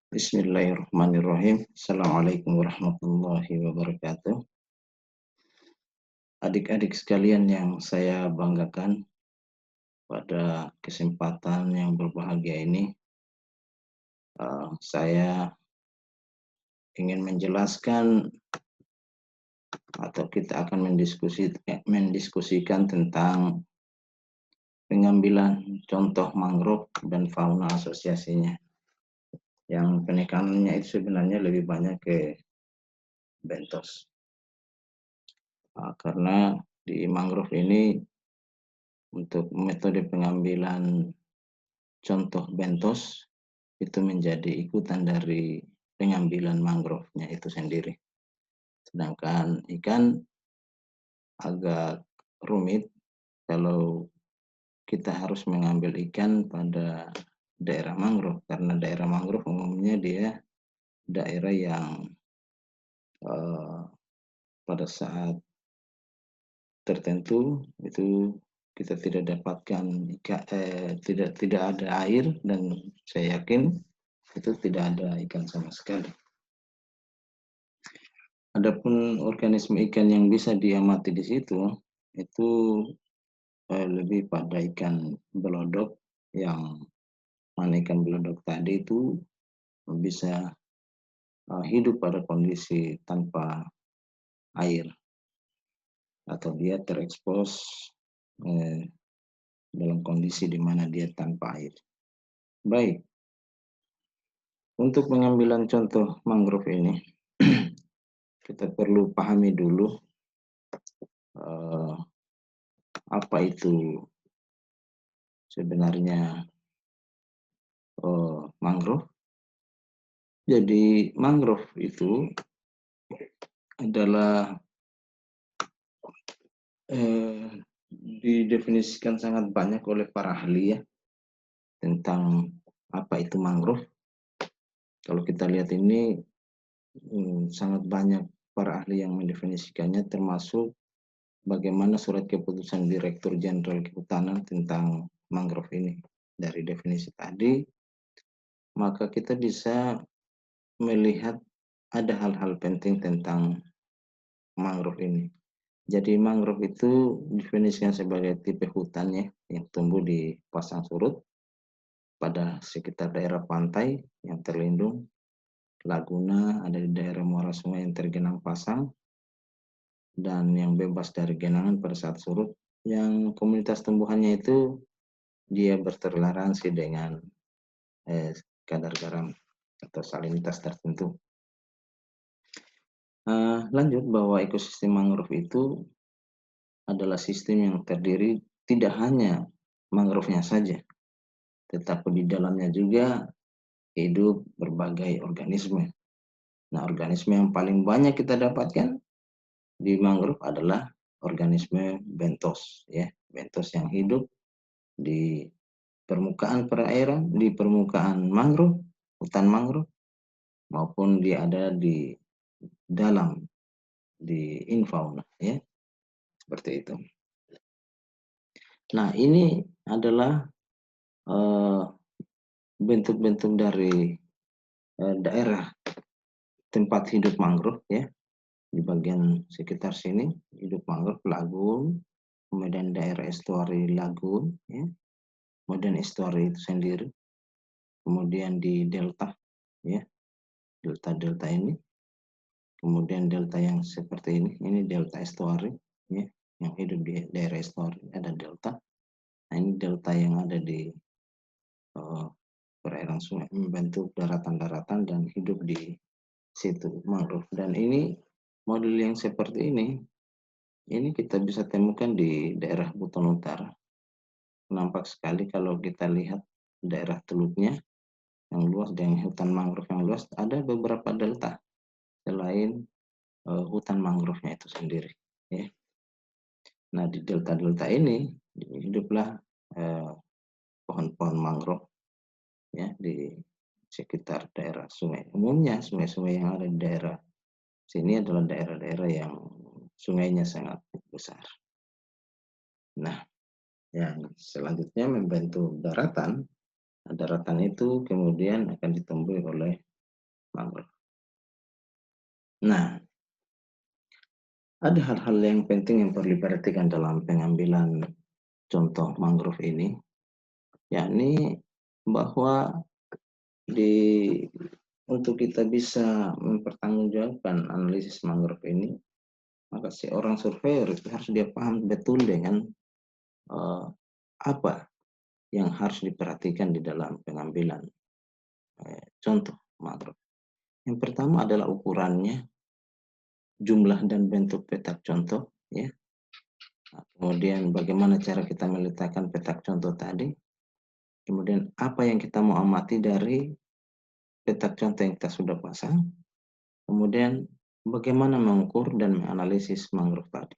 Bismillahirrahmanirrahim. Assalamualaikum warahmatullahi wabarakatuh. Adik-adik sekalian yang saya banggakan, pada kesempatan yang berbahagia ini, saya ingin menjelaskan atau kita akan mendiskusikan tentang pengambilan contoh mangrove dan fauna asosiasinya. Yang penekanannya itu sebenarnya lebih banyak ke bentos. Karena di mangrove ini untuk metode pengambilan contoh bentos itu menjadi ikutan dari pengambilan mangrove-nya itu sendiri. Sedangkan ikan agak rumit kalau kita harus mengambil ikan pada daerah mangrove, karena daerah mangrove umumnya dia daerah yang pada saat tertentu itu kita tidak dapatkan tidak ada air, dan saya yakin itu tidak ada ikan sama sekali. Adapun organisme ikan yang bisa diamati di situ itu lebih pada ikan belodok, yang mana ikan belodok tadi itu bisa hidup pada kondisi tanpa air, atau dia terekspos dalam kondisi di mana dia tanpa air. Baik, untuk pengambilan contoh mangrove ini kita perlu pahami dulu apa itu sebenarnya mangrove. Jadi mangrove itu adalah didefinisikan sangat banyak oleh para ahli ya tentang apa itu mangrove. Kalau kita lihat ini sangat banyak para ahli yang mendefinisikannya, termasuk bagaimana surat keputusan Direktur Jenderal Kehutanan tentang mangrove ini. Dari definisi tadi, maka kita bisa melihat ada hal-hal penting tentang mangrove ini. Jadi mangrove itu definisikan sebagai tipe hutan ya, yang tumbuh di pasang surut pada sekitar daerah pantai yang terlindung, laguna ada di daerah muara sungai yang tergenang pasang, dan yang bebas dari genangan pada saat surut, yang komunitas tumbuhannya itu dia bertoleransi dengan kadar garam atau salinitas tertentu. Lanjut bahwa ekosistem mangrove itu adalah sistem yang terdiri tidak hanya mangrove-nya saja, tetapi di dalamnya juga hidup berbagai organisme. Nah, organisme yang paling banyak kita dapatkan di mangrove adalah organisme bentos ya, bentos yang hidup di permukaan perairan, di permukaan mangrove, hutan mangrove, maupun dia ada di dalam di infauna ya, seperti itu. Nah, ini adalah bentuk-bentuk dari daerah tempat hidup mangrove ya. Di bagian sekitar sini hidup mangrove, lagun, kemudian daerah estuari lagun ya, kemudian estuari itu sendiri, kemudian di delta ya, delta ini, kemudian delta yang seperti ini delta estuari ya, yang hidup di daerah estuari ada delta. Nah, ini delta yang ada di perairan sungai membentuk daratan-daratan dan hidup di situ mangrove. Dan ini model yang seperti ini kita bisa temukan di daerah Buton Utara. Nampak sekali kalau kita lihat daerah teluknya yang luas dan hutan mangrove yang luas, ada beberapa delta selain hutan mangrove-nya itu sendiri ya. Nah, di delta-delta ini hiduplah pohon-pohon mangrove ya di sekitar daerah sungai. Umumnya sungai-sungai yang ada di daerah sini adalah daerah-daerah yang sungainya sangat besar. Nah, yang selanjutnya membentuk daratan. Daratan itu kemudian akan ditemui oleh Nah, ada hal-hal yang penting yang perlu diperhatikan dalam pengambilan contoh mangrove ini, yakni bahwa di untuk kita bisa mempertanggungjawabkan analisis mangrove ini, maka seorang surveyor itu harus dia paham betul dengan eh, apa yang harus diperhatikan di dalam pengambilan contoh mangrove. Yang pertama adalah ukurannya, jumlah dan bentuk petak contoh, ya. Nah, kemudian bagaimana cara kita meletakkan petak contoh tadi. Kemudian apa yang kita mau amati dari petak contoh yang kita sudah pasang. Kemudian bagaimana mengukur dan menganalisis mangrove tadi.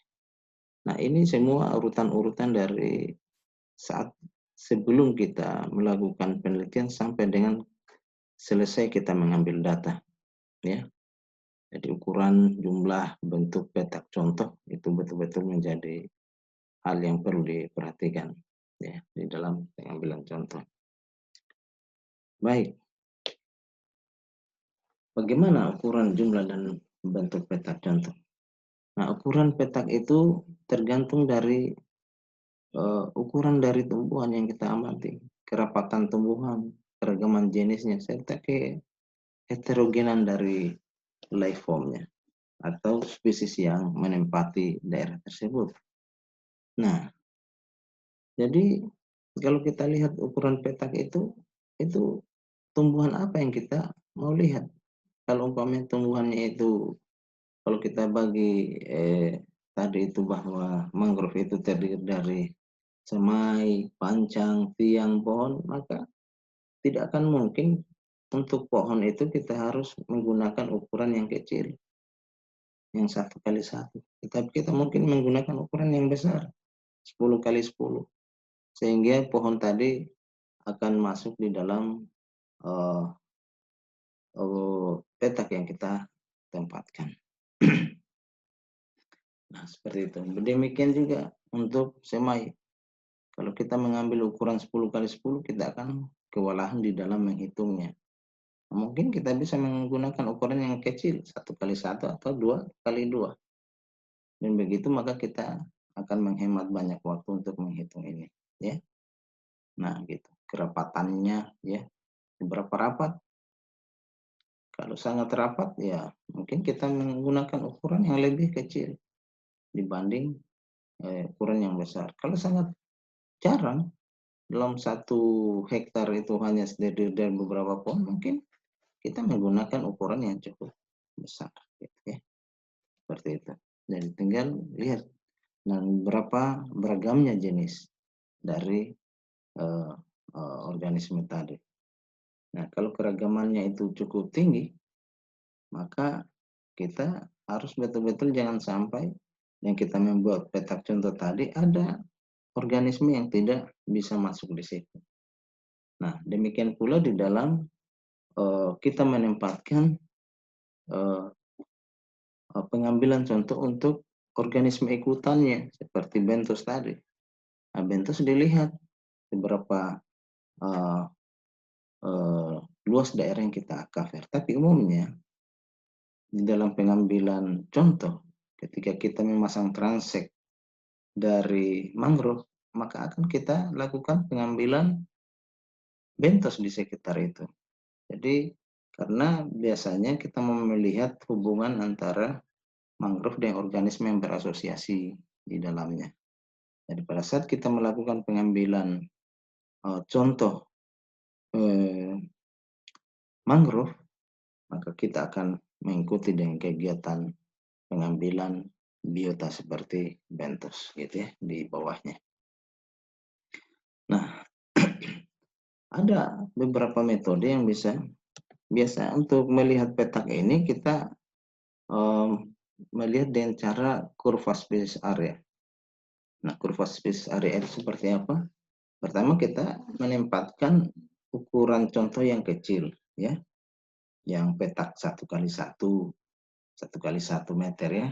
Nah, ini semua urutan-urutan dari saat sebelum kita melakukan penelitian sampai dengan selesai kita mengambil data, ya. Jadi ukuran, jumlah, bentuk petak contoh itu betul-betul menjadi hal yang perlu diperhatikan, ya, di dalam pengambilan contoh. Baik, bagaimana ukuran, jumlah, dan bentuk petak contoh? Nah, ukuran petak itu tergantung dari ukuran dari tumbuhan yang kita amati, kerapatan tumbuhan, keragaman jenisnya, serta heterogenan dari life formnya atau spesies yang menempati daerah tersebut. Nah, jadi kalau kita lihat ukuran petak itu tumbuhan apa yang kita mau lihat. Kalau umpamanya tumbuhannya itu, kalau kita bagi tadi itu bahwa mangrove itu terdiri dari semai, pancang, tiang, pohon, maka tidak akan mungkin untuk pohon itu kita harus menggunakan ukuran yang kecil, yang 1 kali 1. Tetapi kita mungkin menggunakan ukuran yang besar, 10 kali 10, sehingga pohon tadi akan masuk di dalam uh, petak yang kita tempatkan. Nah, seperti itu. Demikian juga untuk semai. Kalau kita mengambil ukuran 10 kali 10, kita akan kewalahan di dalam menghitungnya. Mungkin kita bisa menggunakan ukuran yang kecil, 1 kali 1 atau 2 kali 2. Dan begitu maka kita akan menghemat banyak waktu untuk menghitung ini, ya. Nah, gitu. Kerapatannya, ya, seberapa rapat. Kalau sangat rapat, ya mungkin kita menggunakan ukuran yang lebih kecil dibanding ukuran yang besar. Kalau sangat jarang, dalam 1 hektar itu hanya terdiri dari beberapa pohon, mungkin kita menggunakan ukuran yang cukup besar, gitu ya. Seperti itu. Dan tinggal lihat dan berapa beragamnya jenis dari organisme tadi. Nah, kalau keragamannya itu cukup tinggi, maka kita harus betul-betul jangan sampai yang kita membuat petak contoh tadi ada organisme yang tidak bisa masuk di situ. Nah, demikian pula di dalam kita menempatkan pengambilan contoh untuk organisme ikutannya seperti bentos tadi. Nah, bentos dilihat beberapa uh, luas daerah yang kita cover. Tapi umumnya di dalam pengambilan contoh, ketika kita memasang transek dari mangrove, maka akan kita lakukan pengambilan bentos di sekitar itu. Jadi karena biasanya kita melihat hubungan antara mangrove dan organisme yang berasosiasi di dalamnya. Jadi pada saat kita melakukan pengambilan contoh mangrove, maka kita akan mengikuti dengan kegiatan pengambilan biota seperti bentos, gitu ya, di bawahnya. Nah, ada beberapa metode yang biasa untuk melihat petak ini kita melihat dengan cara kurva spesies area. Nah, kurva spesies area itu seperti apa? Pertama kita menempatkan ukuran contoh yang kecil, ya, yang petak 1 kali 1, 1 kali 1 meter, ya,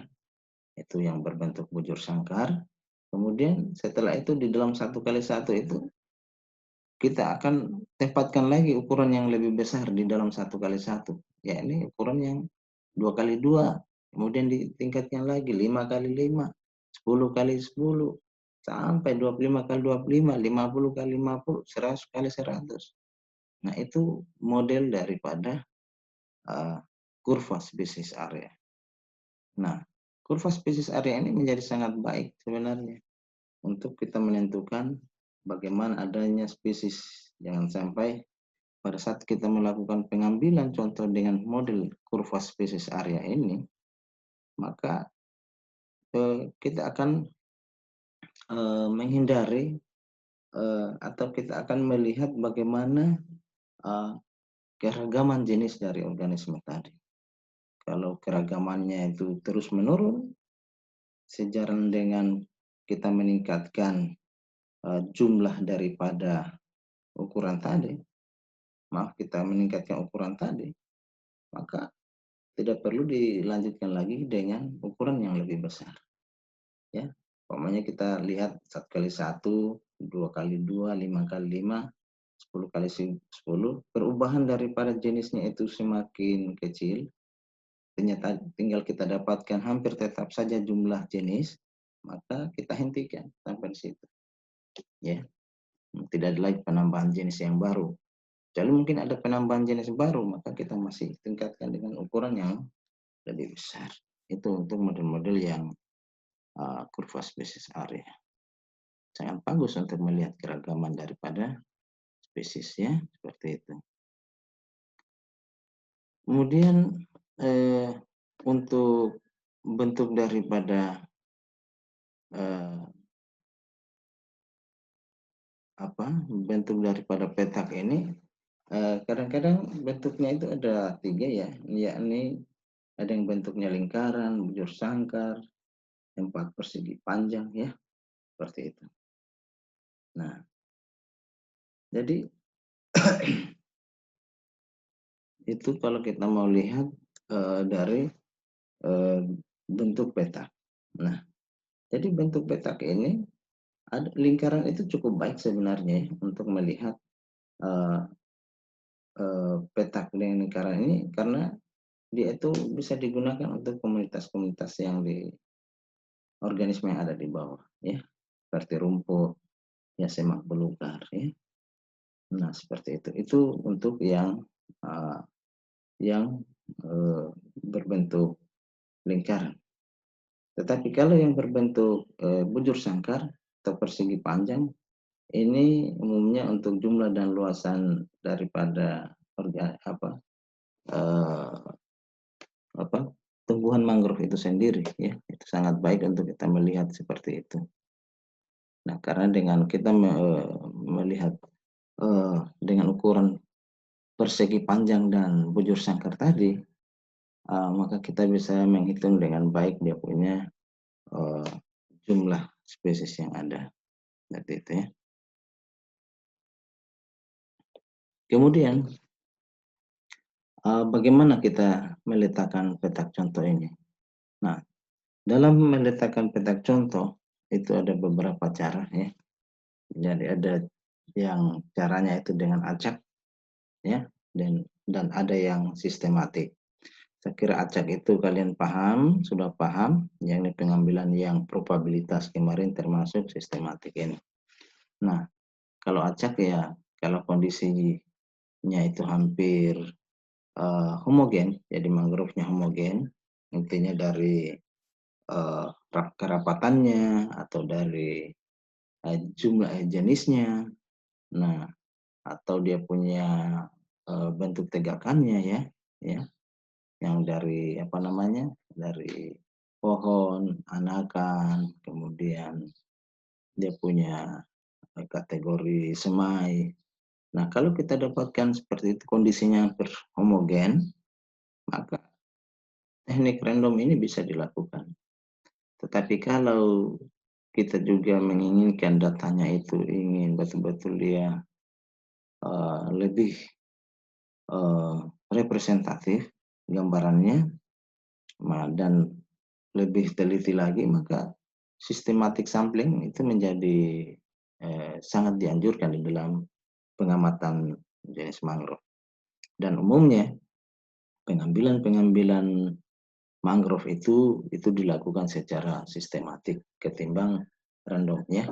itu yang berbentuk bujur sangkar. Kemudian setelah itu di dalam 1 kali 1 itu kita akan tempatkan lagi ukuran yang lebih besar di dalam 1 kali 1. Ya, ini ukuran yang 2 kali 2, kemudian ditingkatkan lagi 5 kali 5, 10 kali 10, sampai 25 kali 25, 50 kali 50, 100 kali 100. Nah, itu model daripada kurva spesies area. Nah, kurva spesies area ini menjadi sangat baik sebenarnya untuk kita menentukan bagaimana adanya spesies. Jangan sampai pada saat kita melakukan pengambilan contoh dengan model kurva spesies area ini, maka kita akan menghindari atau kita akan melihat bagaimana keragaman jenis dari organisme tadi. Kalau keragamannya itu terus menurun, sejalan dengan kita meningkatkan jumlah daripada ukuran tadi, kita meningkatkan ukuran tadi, maka tidak perlu dilanjutkan lagi dengan ukuran yang lebih besar. Ya, umpamanya kita lihat 1 kali 1, 2 kali 2, 5 kali 5, 10 kali 10, perubahan daripada jenisnya itu semakin kecil, ternyata tinggal kita dapatkan hampir tetap saja jumlah jenis, maka kita hentikan sampai di situ. Ya, tidak ada lagi penambahan jenis yang baru. Jadi mungkin ada penambahan jenis baru, maka kita masih tingkatkan dengan ukuran yang lebih besar. Itu untuk model-model yang kurva spesies area. Sangat bagus untuk melihat keragaman daripada spesiesnya, seperti itu. Kemudian untuk bentuk daripada bentuk daripada petak ini kadang-kadang bentuknya itu ada 3 ya, yakni ada yang bentuknya lingkaran, bujur sangkar, 4 persegi panjang ya, seperti itu. Nah, jadi itu kalau kita mau lihat dari bentuk petak. Nah, jadi bentuk petak ini lingkaran itu cukup baik sebenarnya untuk melihat petak dengan lingkaran ini, karena dia itu bisa digunakan untuk komunitas-komunitas yang di organisme yang ada di bawah ya, seperti rumput, ya semak belukar ya. Nah, seperti itu. Itu untuk yang berbentuk lingkaran. Tetapi kalau yang berbentuk bujur sangkar atau persegi panjang, ini umumnya untuk jumlah dan luasan daripada tumbuhan mangrove itu sendiri ya. Itu sangat baik untuk kita melihat seperti itu. Nah, karena dengan kita melihat dengan ukuran persegi panjang dan bujur sangkar tadi, maka kita bisa menghitung dengan baik dia punya jumlah spesies yang ada. Seperti itu ya. Kemudian bagaimana kita meletakkan petak contoh ini? Nah, dalam meletakkan petak contoh itu ada beberapa cara ya. Jadi ada yang caranya itu dengan acak ya, dan ada yang sistematik. Saya kira acak itu kalian paham, sudah paham, yang pengambilan yang probabilitas kemarin termasuk sistematik ini. Nah, kalau acak ya, kalau kondisinya itu hampir homogen, jadi mangrove-nya homogen, intinya dari kerapatannya atau dari jumlah jenisnya, nah atau dia punya bentuk tegakannya ya, yang dari dari pohon, anakan, kemudian dia punya kategori semai. Nah, kalau kita dapatkan seperti itu kondisinya hampir homogen, maka teknik random ini bisa dilakukan. Tetapi kalau kita juga menginginkan datanya itu ingin betul-betul dia lebih representatif gambarannya dan lebih teliti lagi, maka systematic sampling itu menjadi sangat dianjurkan di dalam pengamatan jenis mangrove. Dan umumnya pengambilan mangrove itu dilakukan secara sistematik ketimbang random ya.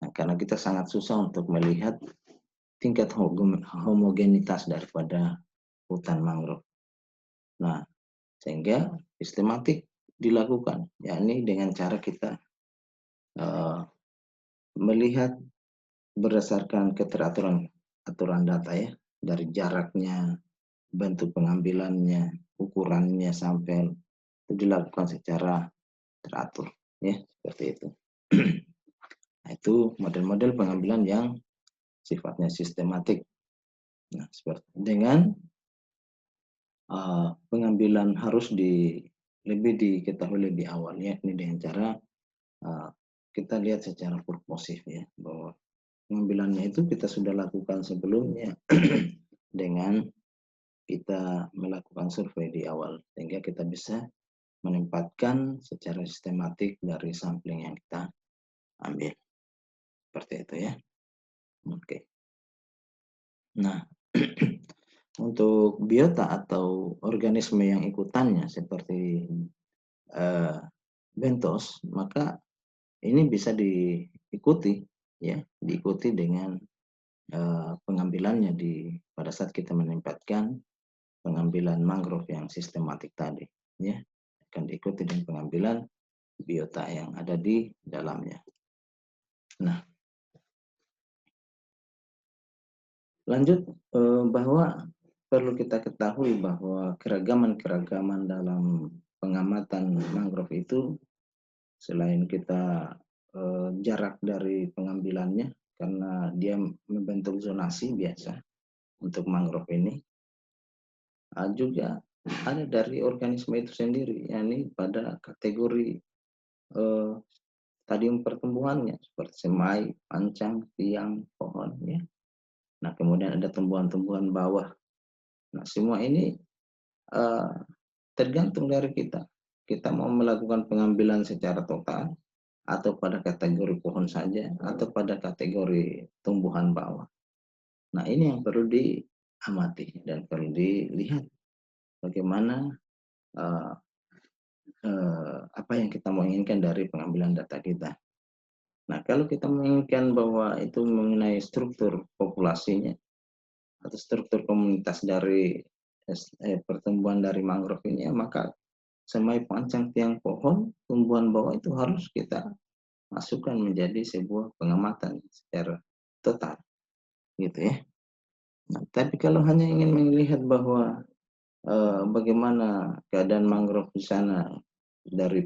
Nah, karena kita sangat susah untuk melihat tingkat homogenitas daripada hutan mangrove. Nah, sehingga sistematik dilakukan, yakni dengan cara kita melihat berdasarkan keteraturan aturan data ya, dari jaraknya, bentuk pengambilannya, ukurannya, sampel, itu dilakukan secara teratur ya, seperti itu. Nah, itu model-model pengambilan yang sifatnya sistematik. Nah, seperti dengan pengambilan harus lebih diketahui lebih awal ya, ini dengan cara kita lihat secara purposif ya, bahwa pengambilannya itu kita sudah lakukan sebelumnya dengan kita melakukan survei di awal, sehingga kita bisa menempatkan secara sistematik dari sampling yang kita ambil. Seperti itu ya. Oke. Nah, untuk biota atau organisme yang ikutannya seperti bentos, maka ini bisa diikuti ya, diikuti dengan pengambilannya pada saat kita menempatkan pengambilan mangrove yang sistematik tadi ya, akan diikuti dengan pengambilan biota yang ada di dalamnya. Nah, lanjut bahwa perlu kita ketahui bahwa keragaman-keragaman dalam pengamatan mangrove itu selain kita jarak dari pengambilannya, karena dia membentuk zonasi biasa untuk mangrove ini, juga ada dari organisme itu sendiri, yakni pada kategori stadium pertumbuhannya seperti semai, pancang, tiang, pohon ya. Nah, kemudian ada tumbuhan-tumbuhan bawah. Nah, semua ini tergantung dari kita. Kita mau melakukan pengambilan secara total atau pada kategori pohon saja atau pada kategori tumbuhan bawah. Nah, ini yang perlu diamati dan perlu dilihat bagaimana apa yang kita mau inginkan dari pengambilan data kita. Nah, kalau kita menginginkan bahwa itu mengenai struktur populasinya atau struktur komunitas dari pertumbuhan dari mangrove ini, maka semai, pancang, tiang, pohon, tumbuhan bawah itu harus kita masukkan menjadi sebuah pengamatan secara total, gitu ya. Nah, tapi kalau hanya ingin melihat bahwa bagaimana keadaan mangrove di sana dari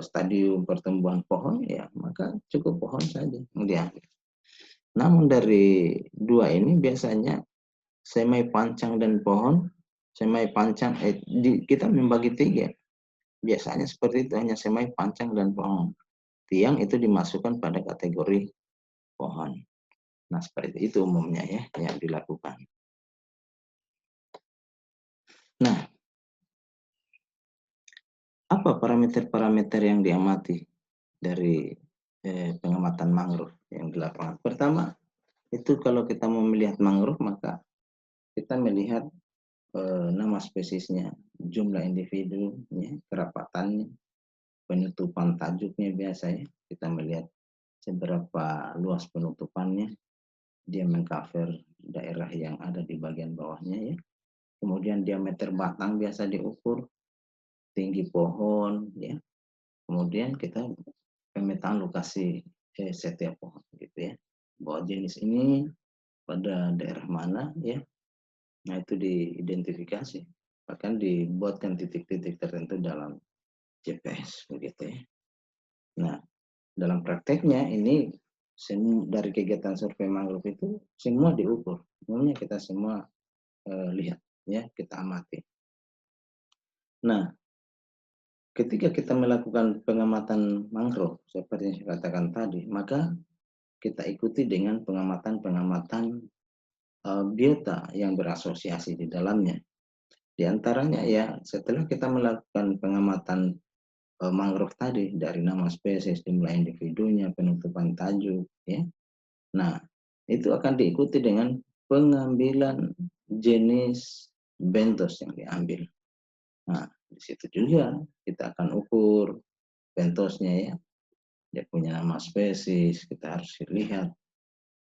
stadium pertumbuhan pohon, ya maka cukup pohon saja yang diambil. Namun dari dua ini biasanya semai, pancang, dan pohon, semai, pancang, kita membagi tiga. Biasanya seperti itu, hanya semai, pancang, dan pohon. Tiang itu dimasukkan pada kategori pohon. Nah, seperti itu umumnya ya yang dilakukan. Nah, apa parameter-parameter yang diamati dari pengamatan mangrove yang di lapangan? Pertama, itu kalau kita mau melihat mangrove, maka kita melihat nama spesiesnya, jumlah individunya, kerapatannya, penutupan tajuknya biasanya. Kita melihat seberapa luas penutupannya, dia mengcover daerah yang ada di bagian bawahnya ya. Kemudian diameter batang biasa diukur, tinggi pohon ya. Kemudian kita pemetaan lokasi setiap pohon gitu ya. Bahwa jenis ini pada daerah mana ya. Nah, itu diidentifikasi. Bahkan dibuatkan titik-titik tertentu dalam GPS begitu ya. Nah, dalam prakteknya ini dari kegiatan survei mangrove itu semua diukur. Umumnya kita semua lihat ya, kita amati. Nah, ketika kita melakukan pengamatan mangrove seperti yang saya katakan tadi, maka kita ikuti dengan pengamatan-pengamatan biota yang berasosiasi di dalamnya. Di antaranya ya, setelah kita melakukan pengamatan mangrove tadi dari nama spesies, jumlah individunya, penutupan tajuk ya. Nah, itu akan diikuti dengan pengambilan jenis bentos yang diambil. Nah, di situ juga kita akan ukur bentosnya ya. Dia punya nama spesies, kita harus lihat.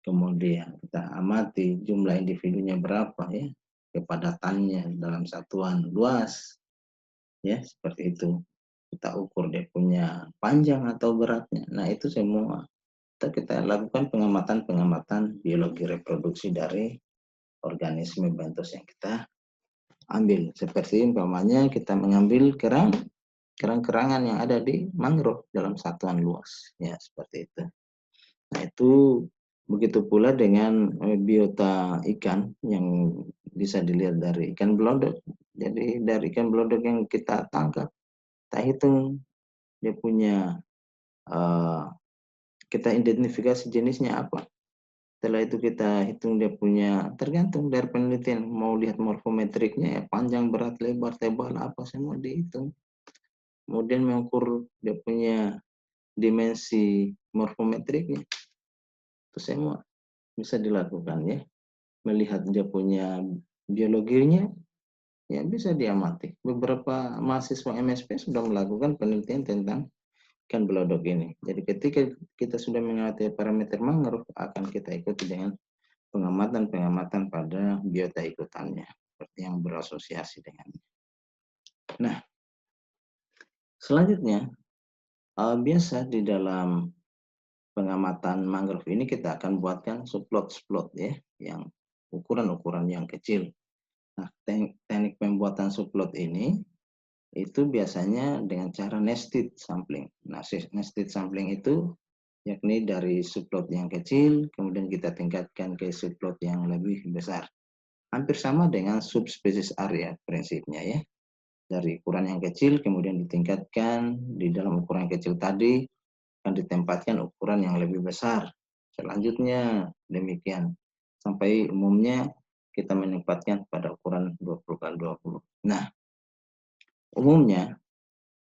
Kemudian kita amati jumlah individunya berapa ya, kepadatannya dalam satuan luas, ya seperti itu. Kita ukur dia punya panjang atau beratnya. Nah itu semua kita lakukan pengamatan-pengamatan biologi reproduksi dari organisme bentos yang kita ambil. Seperti umpamanya kita mengambil kerang-kerangan yang ada di mangrove dalam satuan luas, ya seperti itu. Nah itu begitu pula dengan biota ikan yang bisa dilihat dari ikan belodok. Jadi dari ikan belodok yang kita tangkap, kita hitung dia punya, kita identifikasi jenisnya apa. Setelah itu kita hitung dia punya, tergantung dari penelitian, mau lihat morfometriknya ya, panjang, berat, lebar, tebal, apa semua dihitung. Kemudian mengukur dia punya dimensi morfometriknya, itu semua bisa dilakukan ya. Melihat dia punya biologinya, ya bisa diamati. Beberapa mahasiswa MSP sudah melakukan penelitian tentang ikan belodok ini. Jadi ketika kita sudah mengamati parameter mangrove, akan kita ikuti dengan pengamatan-pengamatan pada biota ikutannya, seperti yang berasosiasi dengannya. Nah, selanjutnya, biasa di dalam pengamatan mangrove ini kita akan buatkan subplot-subplot ya, yang ukuran-ukuran yang kecil. Nah, teknik pembuatan subplot ini itu biasanya dengan cara nested sampling. Nah, nested sampling itu yakni dari subplot yang kecil, kemudian kita tingkatkan ke subplot yang lebih besar. Hampir sama dengan subspesies area prinsipnya ya. Dari ukuran yang kecil kemudian ditingkatkan, di dalam ukuran yang kecil tadi akan ditempatkan ukuran yang lebih besar. Selanjutnya demikian. Sampai umumnya kita menempatkan pada ukuran 20 kali 20. Nah, umumnya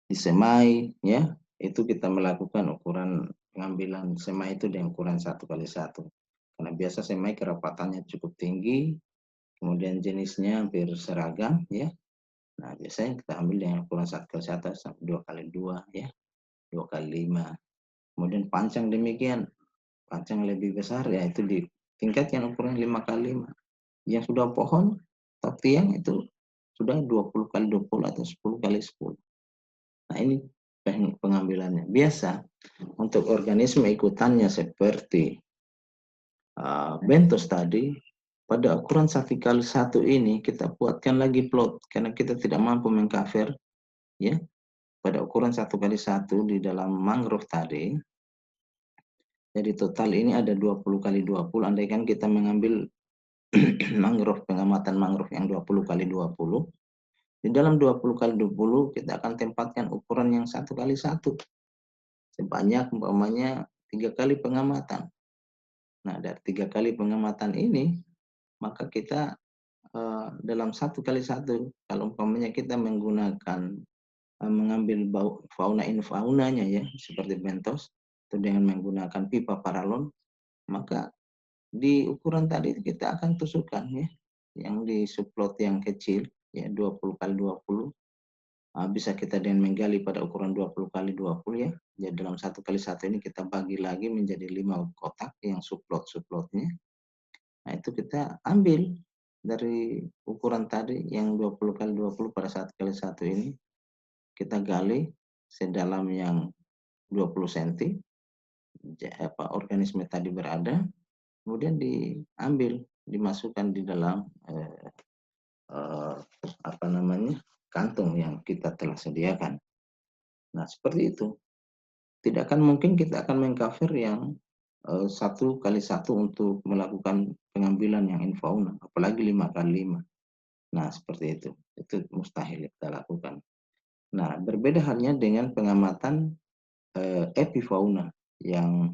di semai ya, itu kita melakukan ukuran pengambilan semai itu dengan ukuran 1 kali 1. Karena biasa semai kerapatannya cukup tinggi, kemudian jenisnya hampir seragam ya. Nah, biasanya kita ambil dengan ukuran 1 kali 1 sampai 2 kali 2 ya, 2 kali 5. Kemudian panjang demikian, panjang lebih besar ya itu ditingkatkan ukuran 5 kali 5. Yang sudah pohon atau tiang itu sudah 20 kali 20 atau 10 kali 10. Nah, ini teknik pengambilannya. Biasa untuk organisme ikutannya seperti bentos tadi, pada ukuran 1 kali 1 ini kita buatkan lagi plot karena kita tidak mampu mengcover ya pada ukuran 1 kali 1 di dalam mangrove tadi. Jadi total ini ada 20 kali 20, andaikan kita mengambil mangrove, pengamatan mangrove yang 20 kali 20. Di dalam 20 kali 20 kita akan tempatkan ukuran yang 1 kali 1 sebanyak umpamanya 3 kali pengamatan. Nah, dari 3 kali pengamatan ini maka kita dalam 1 kali 1 kalau umpamanya kita menggunakan mengambil fauna infaunanya ya seperti bentos itu dengan menggunakan pipa paralon, maka di ukuran tadi kita akan tusukkan ya yang di subplot yang kecil ya 20 kali 20. Bisa kita dengan menggali pada ukuran 20 kali 20 ya. Jadi dalam 1 kali 1 ini kita bagi lagi menjadi 5 kotak yang subplot-subplotnya. Nah, itu kita ambil dari ukuran tadi yang 20 kali 20 pada 1 kali 1 ini, kita gali sedalam yang 20 cm organisme tadi berada, kemudian diambil, dimasukkan di dalam apa namanya, kantung yang kita telah sediakan. Nah, seperti itu. Tidak akan mungkin kita akan mengcover yang 1 kali 1 untuk melakukan pengambilan yang infauna, apalagi 5 kali 5. Nah, seperti itu. Itu mustahil kita lakukan. Nah, berbeda halnya dengan pengamatan epifauna yang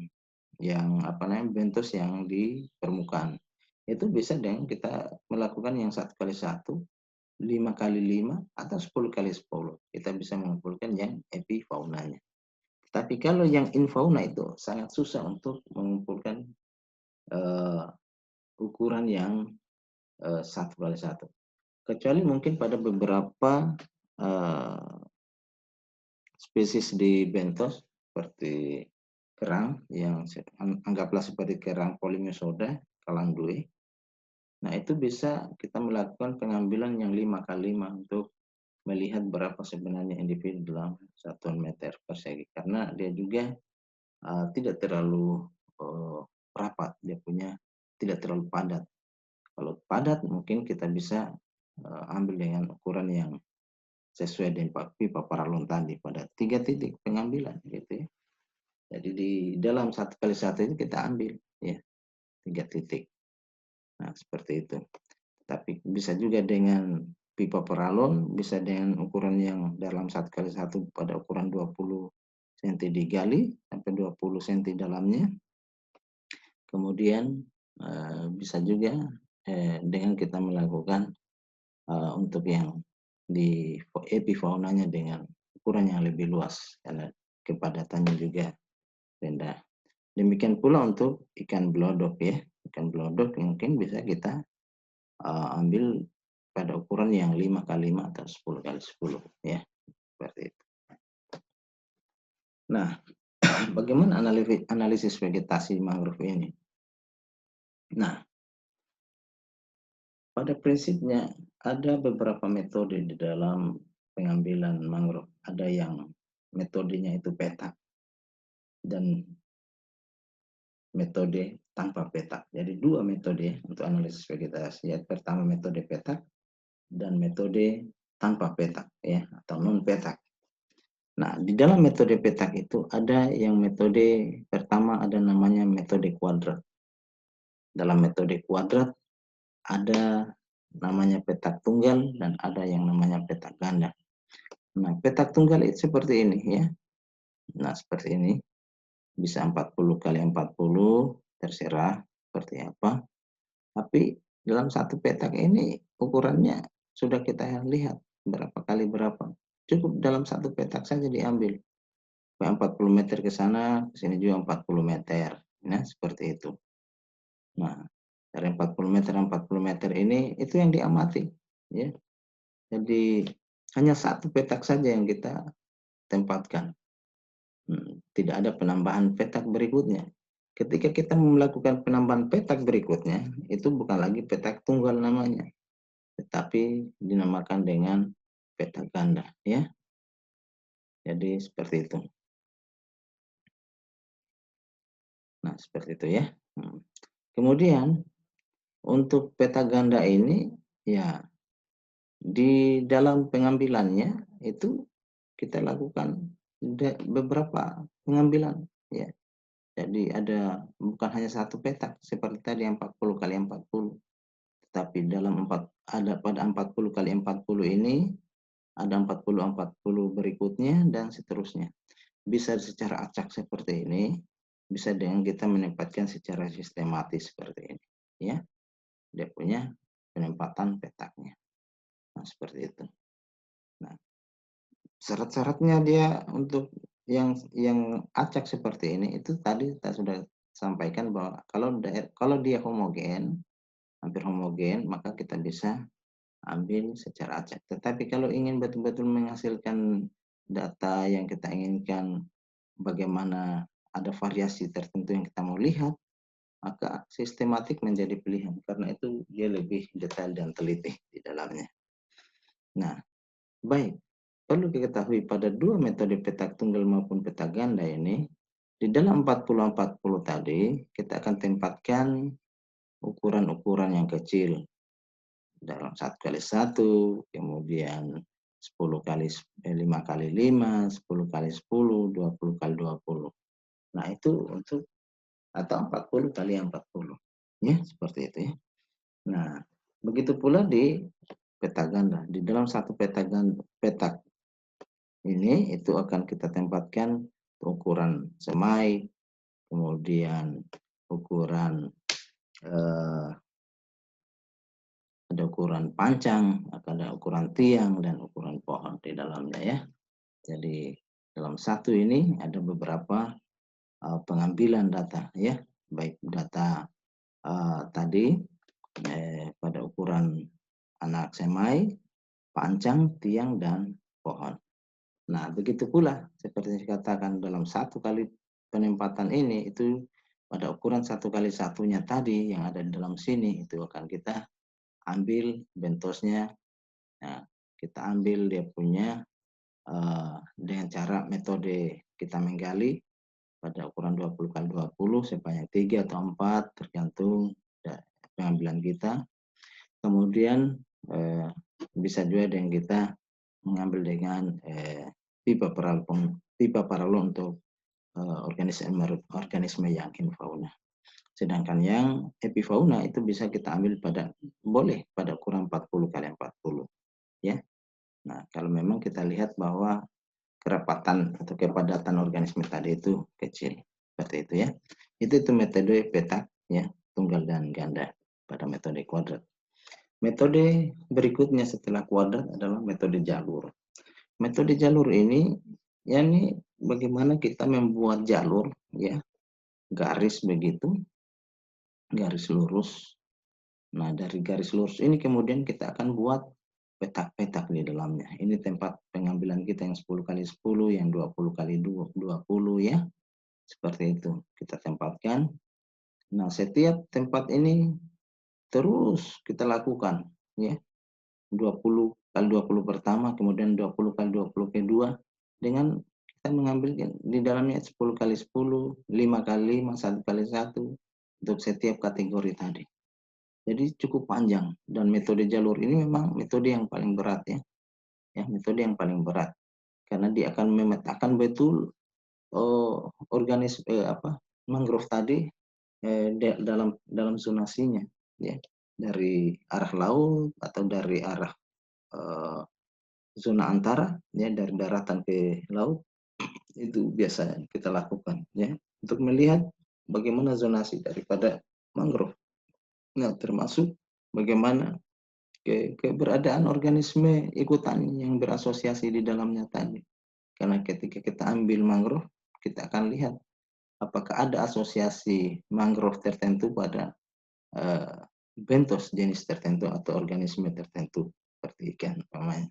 apa namanya, bentos yang di permukaan. Itu bisa dengan kita melakukan yang 1 kali 1, 5 kali 5, atau 10 kali 10. Kita bisa mengumpulkan yang epifaunanya. Tapi kalau yang infauna itu sangat susah untuk mengumpulkan ukuran yang 1 kali 1. Kecuali mungkin pada beberapa eh, spesies di bentos seperti kerang yang anggaplah seperti kerang Polymysoda, kalandui. Nah, itu bisa kita melakukan pengambilan yang 5x5 untuk melihat berapa sebenarnya individu dalam satuan meter persegi, karena dia juga tidak terlalu rapat, dia punya tidak terlalu padat. Kalau padat mungkin kita bisa ambil dengan ukuran yang sesuai dengan pipa paralon tadi pada 3 titik pengambilan gitu ya. Jadi di dalam 1x1 ini kita ambil ya 3 titik. Nah, seperti itu. Tapi bisa juga dengan pipa paralon, bisa dengan ukuran yang dalam 1x1 pada ukuran 20 cm digali sampai 20 cm dalamnya. Kemudian bisa juga dengan kita melakukan untuk yang di epifaunanya dengan ukuran yang lebih luas karena kepadatannya juga rendah. Demikian pula untuk ikan belodok ya. Ikan belodok mungkin bisa kita ambil pada ukuran yang 5x5 atau 10x10 ya. Seperti itu. Nah, bagaimana analisis vegetasi mangrove ini? Nah, pada prinsipnya ada beberapa metode di dalam pengambilan mangrove. Ada yang metodenya itu peta dan metode tanpa peta. Jadi dua metode untuk analisis vegetasi. Yang pertama metode peta dan metode tanpa petak ya atau non petak. Nah, di dalam metode petak itu ada yang metode pertama ada namanya metode kuadrat. Dalam metode kuadrat ada namanya petak tunggal dan ada yang namanya petak ganda. Nah, petak tunggal itu seperti ini ya. Nah, seperti ini. Bisa 40x40, terserah seperti apa. Tapi dalam satu petak ini ukurannya sudah kita lihat berapa kali berapa. Cukup dalam satu petak saja diambil. 40 meter ke sana, ke sini juga 40 meter. Nah, seperti itu. Nah, dari 40 meter ini itu yang diamati. Ya. Jadi hanya satu petak saja yang kita tempatkan. Tidak ada penambahan petak berikutnya. Ketika kita melakukan penambahan petak berikutnya, itu bukan lagi petak tunggal namanya, tetapi dinamakan dengan petak ganda, ya. Jadi seperti itu. Nah, seperti itu ya. Kemudian untuk peta ganda ini, ya di dalam pengambilannya itu kita lakukan beberapa pengambilan, ya. Jadi ada bukan hanya satu petak seperti tadi 40x40. Tetapi dalam ada pada 40x40 ini ada 40x40 berikutnya dan seterusnya. Bisa secara acak seperti ini, bisa dengan kita menempatkan secara sistematis seperti ini, ya. Dia punya penempatan petaknya. Nah, seperti itu. Nah, syarat-syaratnya dia untuk yang acak seperti ini itu tadi kita sudah sampaikan bahwa kalau dia homogen, hampir homogen, maka kita bisa ambil secara acak. Tetapi kalau ingin betul-betul menghasilkan data yang kita inginkan, bagaimana ada variasi tertentu yang kita mau lihat, maka sistematik menjadi pilihan. Karena itu dia lebih detail dan teliti di dalamnya. Nah, baik. Perlu diketahui pada dua metode petak tunggal maupun petak ganda ini, di dalam 40x40 tadi, kita akan tempatkan ukuran-ukuran yang kecil dalam 1x1, kemudian 5x5, 10x10, 20x20. Nah, itu untuk atau 40x40. Ya, seperti itu ya. Nah, begitu pula di peta ganda. Di dalam satu petak ini itu akan kita tempatkan ukuran semai, kemudian ukuran ada ukuran pancang, ada ukuran tiang, dan ukuran pohon di dalamnya ya. Jadi dalam satu ini ada beberapa pengambilan data ya, baik data tadi pada ukuran anak semai, pancang, tiang, dan pohon. Nah, begitu pula seperti yang saya katakan dalam satu kali penempatan ini itu pada ukuran 1 kali 1-nya tadi yang ada di dalam sini itu akan kita ambil bentosnya. Nah, kita ambil dia punya dengan cara metode kita menggali pada ukuran 20 kali 20 sebanyak 3 atau 4 tergantung pengambilan kita. Kemudian bisa juga dengan kita mengambil dengan pipa paralon untuk organisme yang infauna. Sedangkan yang epifauna itu bisa kita ambil boleh pada ukuran 40 kali 40 ya. Nah, kalau memang kita lihat bahwa kerapatan atau kepadatan organisme tadi itu kecil seperti itu ya. Itu metode petak ya, tunggal dan ganda pada metode kuadrat. Metode berikutnya setelah kuadrat adalah metode jalur. Metode jalur ini yakni bagaimana kita membuat jalur ya, garis begitu, garis lurus. Nah, dari garis lurus ini kemudian kita akan buat petak-petak di dalamnya. Ini tempat pengambilan kita yang 10 kali 10, yang 20 kali 20 ya. Seperti itu kita tempatkan. Nah, setiap tempat ini terus kita lakukan ya. 20 kali 20 pertama, kemudian 20 kali 20 kedua dengan kita mengambil di dalamnya 10 kali 10, 5 kali 5, 1 kali 1 untuk setiap kategori tadi. Jadi cukup panjang dan metode jalur ini memang metode yang paling berat ya. Ya, metode yang paling berat karena dia akan memetakan betul mangrove tadi dalam zonasinya ya, dari arah laut atau dari arah zona antara ya, dari daratan ke laut. Itu biasa kita lakukan ya untuk melihat bagaimana zonasi daripada mangrove. Nah, termasuk bagaimana keberadaan organisme ikutan yang berasosiasi di dalamnya tadi. Karena ketika kita ambil mangrove, kita akan lihat apakah ada asosiasi mangrove tertentu pada bentos jenis tertentu atau organisme tertentu seperti ikan umpamanya.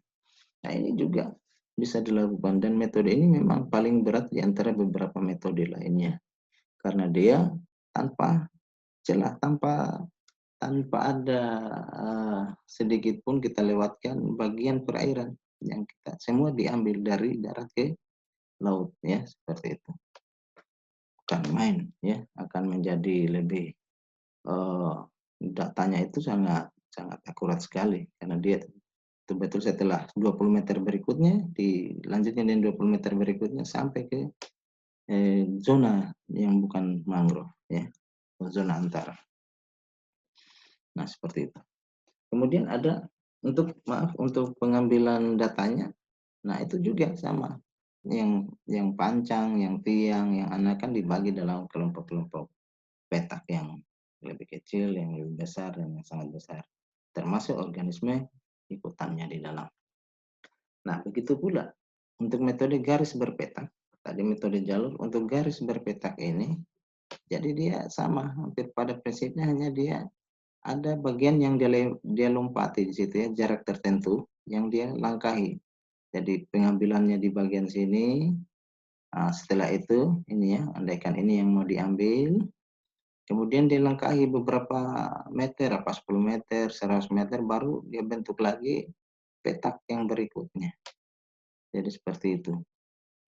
Nah, ini juga bisa dilakukan dan metode ini memang paling berat di antara beberapa metode lainnya karena dia tanpa celah, tanpa ada sedikit pun kita lewatkan bagian perairan yang kita semua diambil dari darat ke laut ya, seperti itu. Bukan main ya, akan menjadi lebih datanya itu sangat akurat sekali karena dia betul-betul setelah 20 meter berikutnya dilanjutkan dengan 20 meter berikutnya sampai ke zona yang bukan mangrove ya, zona antara. Nah, seperti itu. Kemudian ada untuk pengambilan datanya. Nah, itu juga sama. Yang pancang, yang tiang, yang anakan dibagi dalam kelompok-kelompok petak yang lebih kecil, yang lebih besar, dan yang sangat besar. Termasuk organisme ikutannya di dalam. Nah, begitu pula untuk metode garis berpetak. Tadi metode jalur, untuk garis berpetak ini, jadi dia sama, hampir pada prinsipnya hanya dia ada bagian yang dia lompati di situ ya, jarak tertentu yang dia langkahi. Jadi pengambilannya di bagian sini. Nah, setelah itu ini ya, andaikan ini yang mau diambil, kemudian dilangkahi beberapa meter, apa 10 meter, 100 meter, baru dia bentuk lagi petak yang berikutnya. Jadi seperti itu.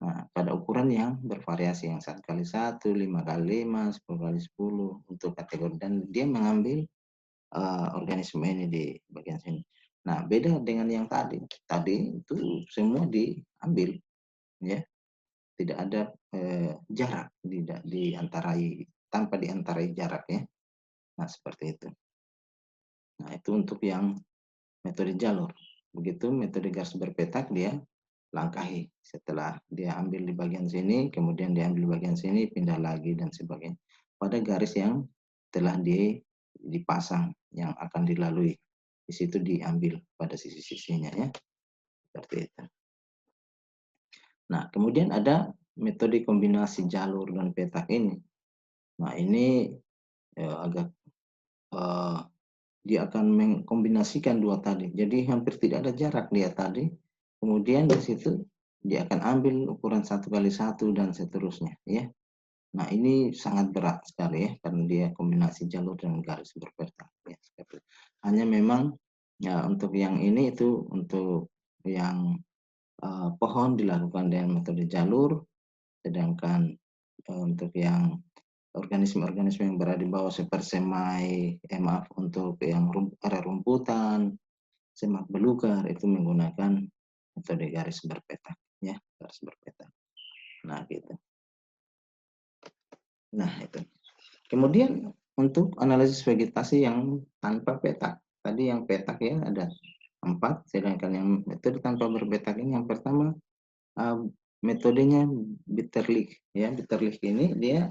Nah, pada ukuran yang bervariasi, yang 1 kali 1, 5 kali 5, 10 kali 10 untuk kategori, dan dia mengambil organisme ini di bagian sini. Nah, beda dengan yang tadi. Tadi itu semua diambil, ya, tidak ada jarak, tidak diantarai, tanpa diantarai jarak ya. Nah, seperti itu. Nah, itu untuk yang metode jalur. Begitu metode garis berpetak, dia langkahi. Setelah dia ambil di bagian sini, kemudian dia ambil di bagian sini, pindah lagi dan sebagainya. Pada garis yang telah dipasang yang akan dilalui. Di situ diambil pada sisi-sisinya ya. Seperti itu. Nah, kemudian ada metode kombinasi jalur dan petak ini. Nah, ini agak dia akan mengkombinasikan dua tadi. Jadi hampir tidak ada jarak dia tadi kemudian di situ dia akan ambil ukuran 1 kali 1 dan seterusnya, ya. Nah, ini sangat berat sekali ya, karena dia kombinasi jalur dan garis berpeta. Ya, seperti itu. Hanya memang ya untuk yang ini itu untuk yang pohon dilakukan dengan metode jalur, sedangkan untuk yang organisme-organisme yang berada di bawah seperti semai, maaf, untuk yang area rumputan, semak belukar itu menggunakan metode garis berpeta, ya, garis berpeta. Nah, gitu. Nah, itu. Kemudian untuk analisis vegetasi yang tanpa petak, tadi yang petak ya ada 4, sedangkan yang metode tanpa berpetak ini yang pertama metodenya Bitterlich ya. Bitterlich ini dia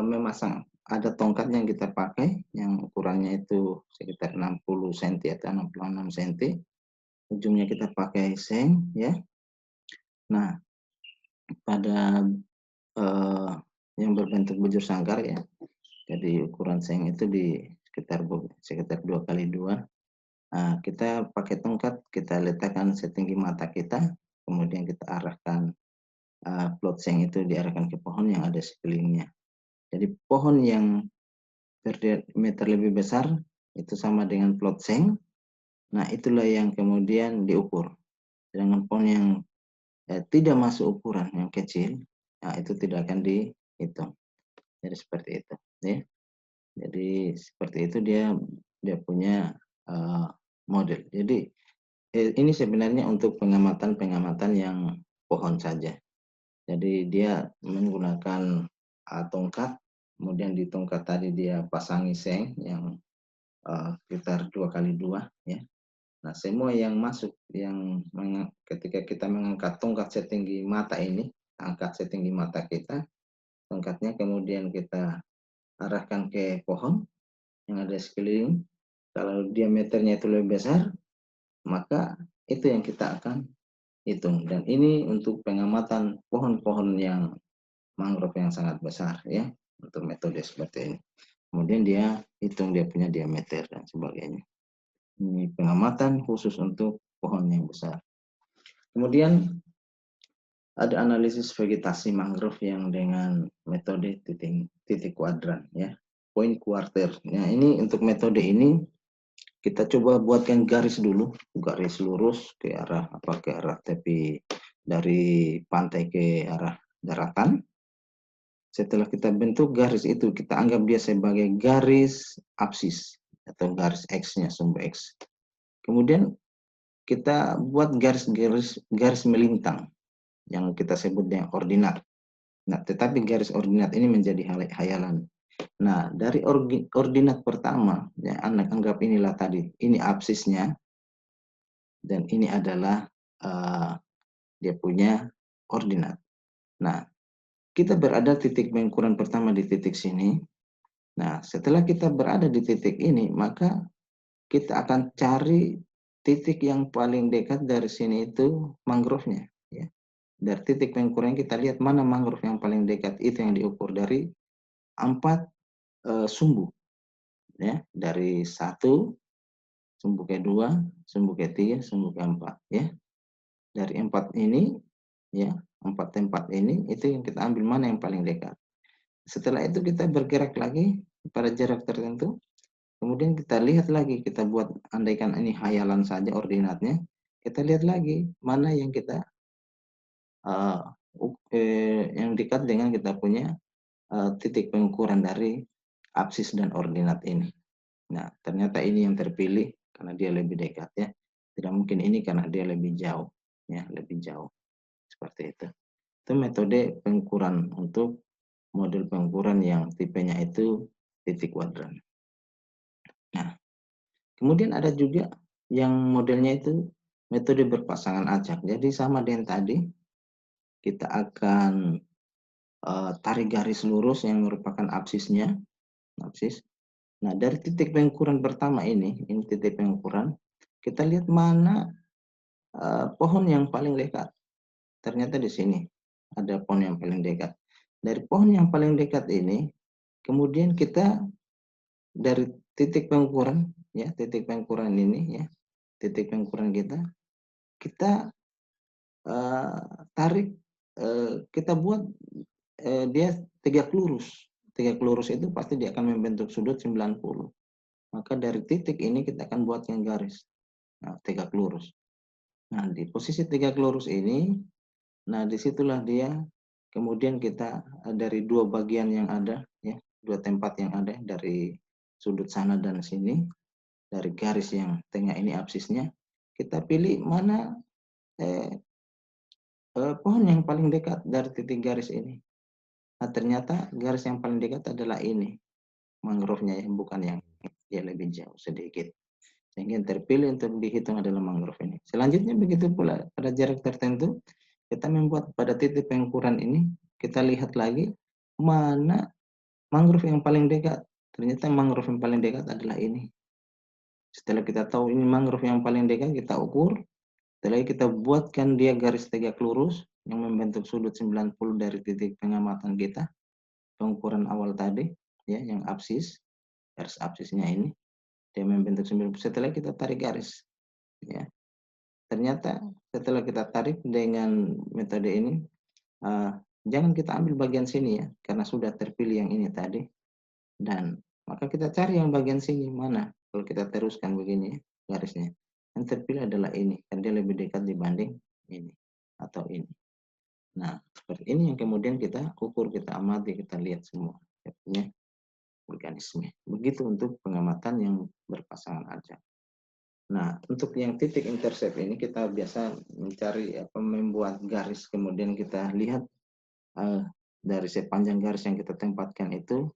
memasang ada tongkat yang kita pakai yang ukurannya itu sekitar 60 cm atau 66 cm. Ujungnya kita pakai seng ya. Nah, pada yang berbentuk bujur sangkar ya. Jadi ukuran seng itu di sekitar 2 kali 2. Nah, kita pakai tongkat, kita letakkan setinggi mata kita, kemudian kita arahkan plot seng itu diarahkan ke pohon yang ada sekelilingnya. Jadi pohon yang berdiameter lebih besar itu sama dengan plot seng. Nah, itulah yang kemudian diukur. Sedangkan pohon yang tidak masuk ukuran yang kecil, nah itu tidak akan dihitung. Jadi seperti itu, ya. Jadi seperti itu dia punya model. Jadi ini sebenarnya untuk pengamatan-pengamatan yang pohon saja. Jadi dia menggunakan tongkat, kemudian di tongkat tadi dia pasangi seng yang sekitar 2 kali 2 ya. Nah, semua yang masuk ketika kita mengangkat tongkat setinggi mata ini, angkat setinggi mata kita, tongkatnya kemudian kita arahkan ke pohon yang ada sekeliling. Kalau diameternya itu lebih besar, maka itu yang kita akan hitung. Dan ini untuk pengamatan pohon-pohon yang mangrove yang sangat besar ya, untuk metode seperti ini. Kemudian dia hitung dia punya diameter dan sebagainya. Ini pengamatan khusus untuk pohon yang besar. Kemudian ada analisis vegetasi mangrove yang dengan metode titik kuadran ya, point quarter. Nah, ini untuk metode ini kita coba buatkan garis dulu, garis lurus ke arah tepi dari pantai ke arah daratan. Setelah kita bentuk garis itu, kita anggap dia sebagai garis absis atau garis X-nya, sumber X. Kemudian kita buat garis melintang yang kita sebut dengan ordinat. Nah, tetapi garis ordinat ini menjadi hayalan. Nah, dari ordinat pertama, ya, anggap inilah tadi, ini absisnya, dan ini adalah dia punya ordinat. Nah, kita berada titik pengukuran pertama di titik sini. Nah, setelah kita berada di titik ini, maka kita akan cari titik yang paling dekat dari sini itu mangrove-nya. Ya. Dari titik pengukuran kita lihat mana mangrove yang paling dekat, itu yang diukur dari 4 sumbu. Ya, dari 1, sumbu ke-2, sumbu ke-3, sumbu ke-4. Ya. Dari 4 ini, ya, 4 tempat ini, itu yang kita ambil mana yang paling dekat. Setelah itu kita bergerak lagi pada jarak tertentu. Kemudian kita lihat lagi, kita buat, andaikan ini hayalan saja ordinatnya, kita lihat lagi mana yang kita yang dekat dengan kita punya titik pengukuran dari absis dan ordinat ini. Nah, ternyata ini yang terpilih karena dia lebih dekat ya. Tidak mungkin ini karena dia lebih jauh, ya, lebih jauh. Seperti itu. Itu metode pengukuran untuk model pengukuran yang tipenya itu titik kuadran. Nah, kemudian ada juga yang modelnya itu metode berpasangan acak. Jadi sama dengan tadi, kita akan tarik garis lurus yang merupakan absisnya, absis. Nah, dari titik pengukuran pertama ini titik pengukuran, kita lihat mana pohon yang paling dekat. Ternyata di sini ada pohon yang paling dekat. Dari pohon yang paling dekat ini, kemudian kita dari titik pengukuran, ya, titik pengukuran ini, ya, titik pengukuran kita kita tarik, kita buat dia tegak lurus. Tegak lurus itu pasti dia akan membentuk sudut 90. Maka dari titik ini kita akan buat yang garis. Nah, tegak lurus. Nah, di posisi tegak lurus ini, nah disitulah dia kemudian kita dari dua bagian yang ada, ya, dua tempat yang ada dari sudut sana dan sini, dari garis yang tengah ini absisnya, kita pilih mana pohon yang paling dekat dari titik garis ini. Nah, ternyata garis yang paling dekat adalah ini, mangrove-nya ya, bukan yang dia lebih jauh sedikit. Sehingga yang terpilih untuk dihitung adalah mangrove ini. Selanjutnya begitu pula pada jarak tertentu, kita membuat pada titik pengukuran ini, kita lihat lagi mana mangrove yang paling dekat. Ternyata mangrove yang paling dekat adalah ini. Setelah kita tahu ini mangrove yang paling dekat, kita ukur. Setelah kita buatkan dia garis tegak lurus yang membentuk sudut 90 dari titik pengamatan kita, pengukuran awal tadi, ya, yang absis, garis absisnya ini, dia membentuk 90. Setelah kita tarik garis, ya, ternyata setelah kita tarik dengan metode ini, jangan kita ambil bagian sini ya, karena sudah terpilih yang ini tadi, dan maka kita cari yang bagian sini mana. Kalau kita teruskan begini garisnya, yang terpilih adalah ini, karena dia lebih dekat dibanding ini atau ini. Nah, seperti ini yang kemudian kita ukur, kita amati, kita lihat semua punya organisme. Begitu untuk pengamatan yang berpasangan aja. Nah, untuk yang titik intercept ini kita biasa mencari membuat garis, kemudian kita lihat dari sepanjang garis yang kita tempatkan itu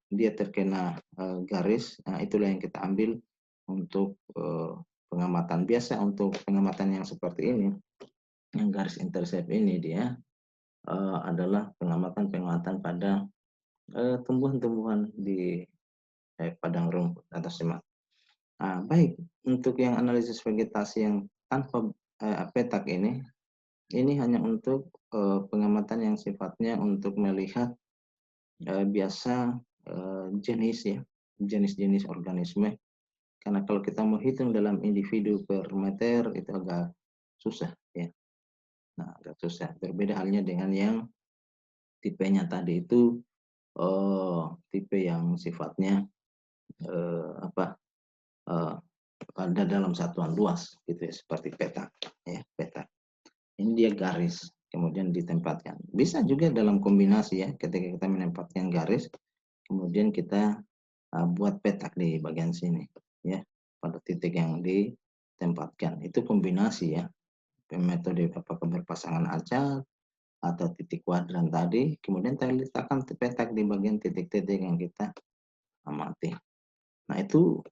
dia terkena garis. Nah, itulah yang kita ambil untuk pengamatan. Biasa untuk pengamatan yang seperti ini, yang garis intercept ini dia adalah pengamatan pada tumbuhan-tumbuhan di padang rumput atau semak. Nah, baik, untuk yang analisis vegetasi yang tanpa petak ini hanya untuk pengamatan yang sifatnya untuk melihat biasa jenis ya, jenis-jenis organisme. Karena kalau kita mau hitung dalam individu per meter itu agak susah ya. Nah, agak susah. Berbeda halnya dengan yang tipenya tadi itu tipe yang sifatnya ada dalam satuan luas gitu ya, seperti peta ya, peta. Ini dia garis kemudian ditempatkan. Bisa juga dalam kombinasi ya, ketika kita menempatkan garis kemudian kita buat petak di bagian sini ya, pada titik yang ditempatkan. Itu kombinasi ya, metode apakah berpasangan acak atau titik kuadran tadi, kemudian kita letakkan petak di bagian titik-titik yang kita amati. Nah, itu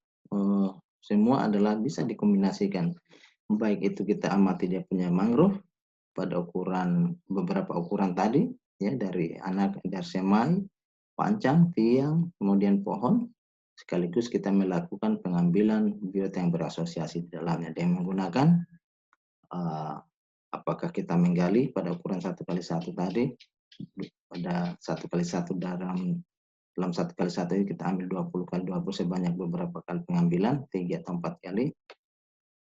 semua adalah bisa dikombinasikan. Baik itu kita amati dia punya mangrove pada ukuran, beberapa ukuran tadi ya, dari semai, pancang, tiang, kemudian pohon, sekaligus kita melakukan pengambilan biota yang berasosiasi di dalamnya dengan menggunakan apakah kita menggali pada ukuran 1x1 tadi, pada 1x1 dalam 1x1 ini kita ambil 20x20 sebanyak beberapa kali pengambilan, 3 atau 4 kali,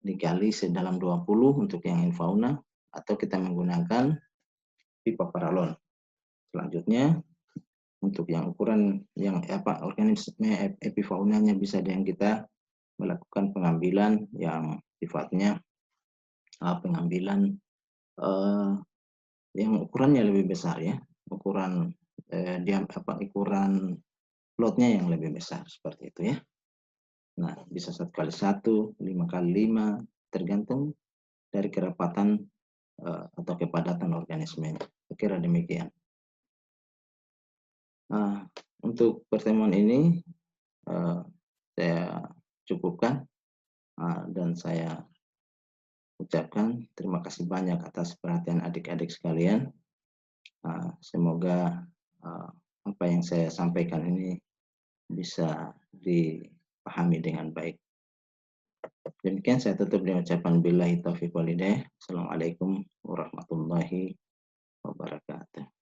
digali sedalam 20 untuk yang infauna, atau kita menggunakan pipa paralon. Selanjutnya, untuk yang ukuran yang organisme epifaunanya bisa dengan kita melakukan pengambilan yang sifatnya pengambilan yang ukurannya lebih besar ya, ukuran ukuran plotnya yang lebih besar seperti itu ya. Nah, bisa 1x1, 5x5, tergantung dari kerapatan atau kepadatan organismenya. Saya kira demikian. Nah, untuk pertemuan ini saya cukupkan dan saya ucapkan terima kasih banyak atas perhatian adik-adik sekalian. Semoga apa yang saya sampaikan ini bisa dipahami dengan baik. Demikian saya tutup dengan ucapan billahi taufiq walhidayah. Assalamualaikum warahmatullahi wabarakatuh.